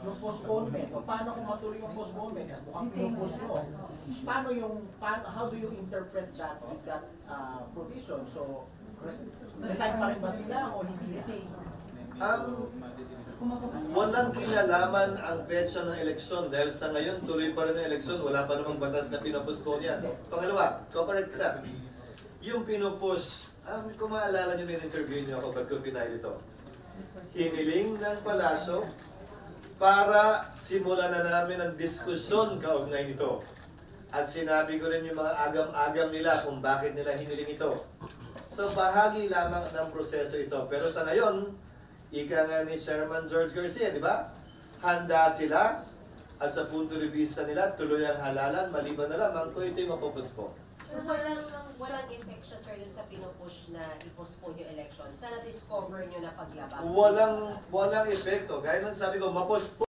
yung postponement, o paano kung matuloy yung postponement, at mukhang pinupush nyo, how do you interpret that with that provision? So, resign pa rin ba sila o hindi na? Walang kinalaman ang petsa ng eleksyon dahil sa ngayon tuloy pa rin ang eleksyon, wala pa namang batas na pinupuspone yan. Pangalawa, correct kita. Yung pinupush, kung maalala nyo na yung interview nyo ako ba't ko final ito, hiniling ng palasyo para simulan na namin ang diskusyon kaugnay nito. At sinabi ko rin yung mga agam-agam nila kung bakit nila hiniling ito. So bahagi lamang ng proseso ito. Pero sa ngayon, ika nga ni Chairman George Garcia, di ba? Handa sila at sa punto de vista nila, tuloy ang halalan, maliban na lamang kung ito yung mapupuspone. So walang effect siya, sir, dun sa pinupush na i-postpone yung election. Sana discover nyo na paglabag. Walang epekto. Gaya ng sabi ko, mapuspone.